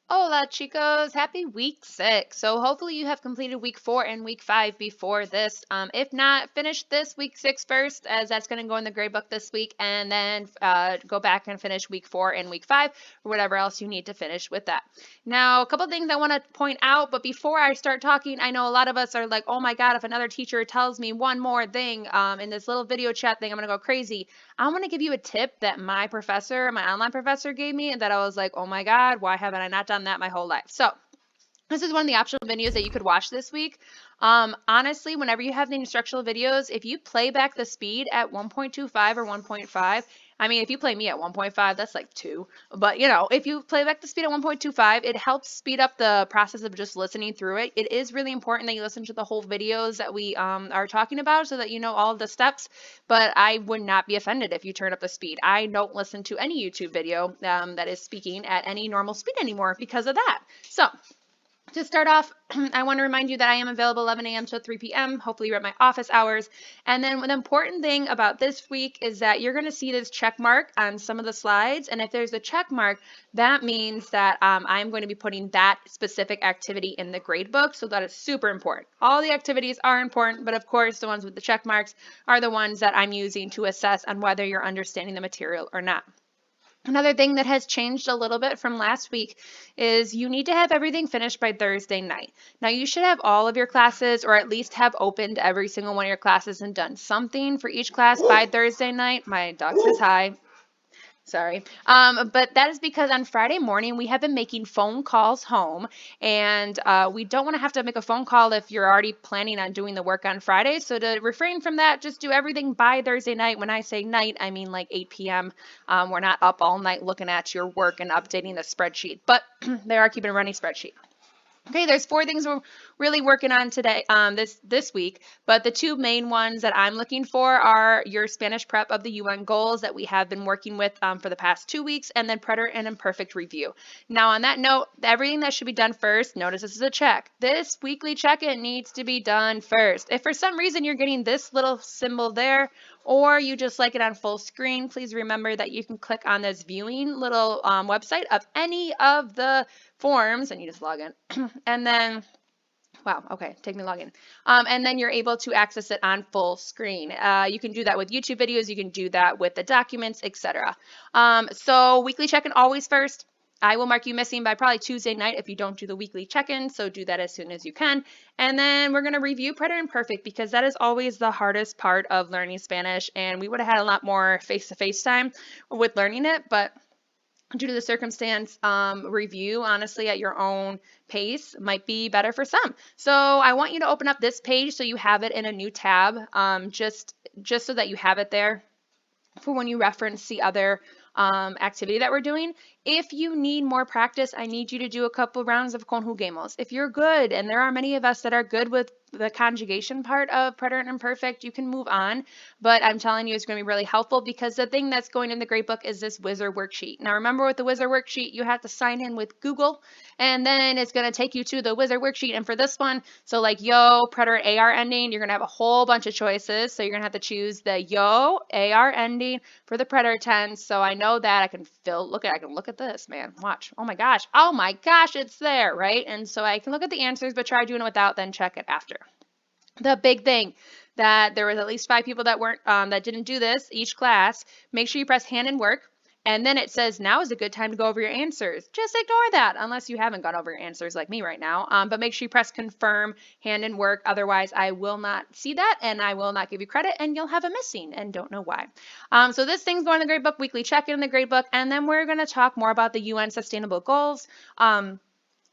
Hola, chicos. Happy week 6. So hopefully you have completed week 4 and week 5 before this. If not, finish this week 6 first, as that's going to go in the grade book this week, and then go back and finish week 4 and week 5, or whatever else you need to finish with that. Now, a couple things I want to point out, but before I start talking, I know a lot of us are like, oh my God, if another teacher tells me one more thing in this little video chat thing, I'm going to go crazy. I want to give you a tip that my professor, my online professor, gave me, and that I was like, oh my God, why haven't I not done that my whole life? So, this is one of the optional videos that you could watch this week. Honestly, whenever you have the instructional videos, if you play back the speed at 1.25 or 1.5, I mean, if you play me at 1.5, that's like 2. But, if you play back the speed at 1.25, it helps speed up the process of just listening through it. It is really important that you listen to the whole videos that we are talking about so that you know all of the steps. But I would not be offended if you turn up the speed. I don't listen to any YouTube video that is speaking at any normal speed anymore because of that. So, to start off, I want to remind you that I am available 11 a.m. to 3 p.m. Hopefully you're at my office hours. And then the important thing about this week is that you're going to see this check mark on some of the slides. And if there's a check mark, that means that I'm going to be putting that specific activity in the grade book. So that is super important. All the activities are important, but of course the ones with the check marks are the ones that I'm using to assess on whether you're understanding the material or not. Another thing that has changed a little bit from last week is you need to have everything finished by Thursday night. Now, you should have all of your classes, or at least have opened every single one of your classes and done something for each class by Thursday night. My dog says hi. Sorry. But that is because on Friday morning, we have been making phone calls home, and we don't want to have to make a phone call if you're already planning on doing the work on Friday. So to refrain from that, just do everything by Thursday night. When I say night, I mean like 8 p.m. We're not up all night looking at your work and updating the spreadsheet, but they are keeping a running spreadsheet. Okay, there's 4 things we're really working on today, this week, but the 2 main ones that I'm looking for are your Spanish prep of the UN goals that we have been working with for the past 2 weeks, and then preterite and imperfect review. Now, on that note, everything that should be done first, notice this is a check. This weekly check-in needs to be done first. If for some reason you're getting this little symbol there, or you just like it on full screen, please remember that you can click on this viewing little website of any of the forms, and you just log in. And then, wow, okay, take me login. And then you're able to access it on full screen. You can do that with YouTube videos, you can do that with the documents, etc. So weekly check-in always first. I will mark you missing by probably Tuesday night if you don't do the weekly check-in, so do that as soon as you can. And then we're going to review Preterite and Perfect because that is always the hardest part of learning Spanish, and we would have had a lot more face-to-face time with learning it, but due to the circumstance, review honestly at your own pace might be better for some. So I want you to open up this page so you have it in a new tab, just so that you have it there for when you reference the other activity that we're doing. If you need more practice, I need you to do a couple rounds of conjuguemos. If you're good, and there are many of us that are good with the conjugation part of preterite and imperfect, you can move on. But I'm telling you, it's going to be really helpful because the thing that's going in the grade book is this wizard worksheet. Now, remember with the wizard worksheet, you have to sign in with Google, and then it's going to take you to the wizard worksheet. And for this one, so like yo, preterite AR ending, you're going to have a whole bunch of choices. So you're going to have to choose the yo AR ending for the preterite tense. So I know that I can look at this, man. Watch. Oh my gosh, it's there, right? And so I can look at the answers, but try doing it without, then check it after. The big thing that there was at least 5 people that weren't that didn't do this each class. Make sure you press hand in work, and then it says now is a good time to go over your answers. Just ignore that unless you haven't gone over your answers like me right now. But make sure you press confirm hand in work. Otherwise, I will not see that, and I will not give you credit, and you'll have a missing and don't know why. So this thing's going in the grade book, weekly check-in in the grade book, and then we're going to talk more about the UN Sustainable Goals.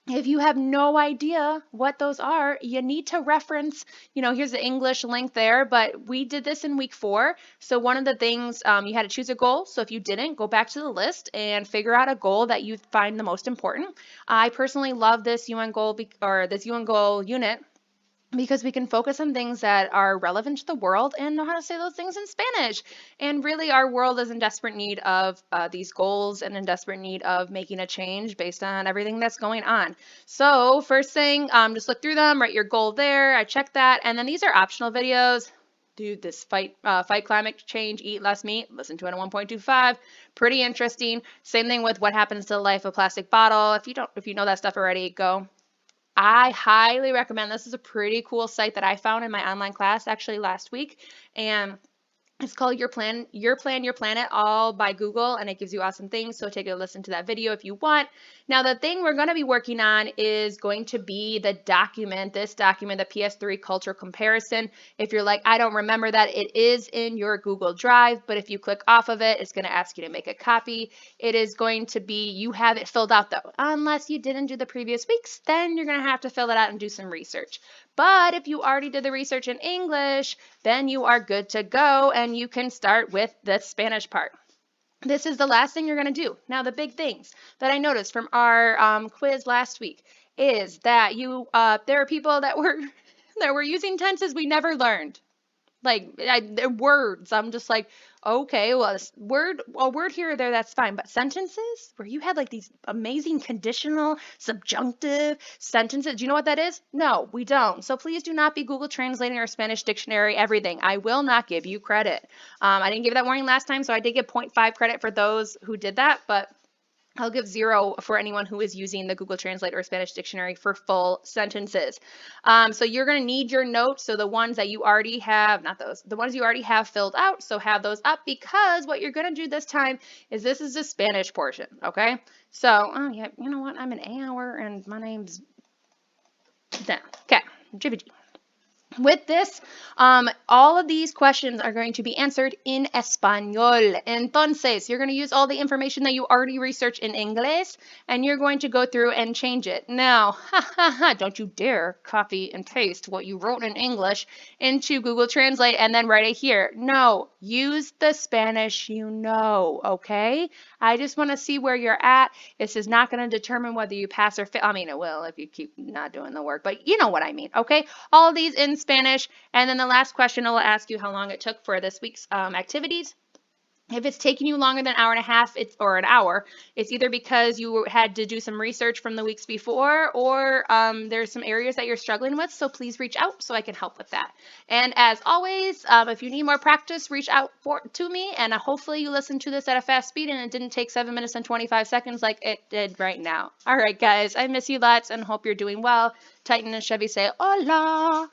If you have no idea what those are, you need to reference, here's the English link there, but we did this in week 4. So one of the things, you had to choose a goal. So if you didn't, go back to the list and figure out a goal that you find the most important. I personally love this UN goal or this UN goal unit because we can focus on things that are relevant to the world and know how to say those things in Spanish. And really, our world is in desperate need of these goals and in desperate need of making a change based on everything that's going on. So first thing, just look through them, write your goal there. I checked that. And then these are optional videos. do this fight climate change, eat less meat, listen to it at 1.25. Pretty interesting. Same thing with what happens to the life of a plastic bottle. If you know that stuff already, go. I highly recommend. This is a pretty cool site that I found in my online class actually last week, and it's called Your Plan, Your Planet, all by Google, and it gives you awesome things. So take a listen to that video if you want. Now, the thing we're going to be working on is going to be the document, the PS3 culture comparison. If you're like, I don't remember that, it is in your Google Drive, but if you click off of it, it's going to ask you to make a copy. It is going to be, you have it filled out though. Unless you didn't do the previous weeks, then you're going to have to fill it out and do some research. But if you already did the research in English, then you are good to go and you can start with the Spanish part. This is the last thing you're going to do. Now, the big things that I noticed from our quiz last week is that there are people that were using tenses we never learned. Like they're words. I'm just like, okay, well, a word here or there, that's fine. But sentences where you had like these amazing conditional, subjunctive sentences. Do you know what that is? No, we don't. So please do not be Google translating or Spanish dictionary everything. I will not give you credit. I didn't give that warning last time, so I did get 0.5 credit for those who did that, but I'll give 0 for anyone who is using the Google Translate or Spanish dictionary for full sentences. So you're going to need your notes. So the ones that you already have, not those, the ones you already have filled out. So have those up, because what you're going to do this time is this is the Spanish portion. Okay. So, oh yeah, you know what? I'm an hour and my name's Dan. Okay. GBG. With this, all of these questions are going to be answered in Español. Entonces, you're going to use all the information that you already researched in English, and you're going to go through and change it. Now, don't you dare copy and paste what you wrote in English into Google Translate and then write it here. No, use the Spanish you know, okay? I just want to see where you're at. This is not going to determine whether you pass or fail. I mean, it will if you keep not doing the work, but you know what I mean, okay? All of these in Spanish, and then the last question will ask you how long it took for this week's activities. If it's taking you longer than an hour and a half, or an hour, it's either because you had to do some research from the weeks before, or there's some areas that you're struggling with, so please reach out so I can help with that. And as always, if you need more practice, reach out to me, and hopefully you listened to this at a fast speed and it didn't take 7 minutes and 25 seconds like it did right now. All right, guys, I miss you lots and hope you're doing well. Titan and Chevy say hola.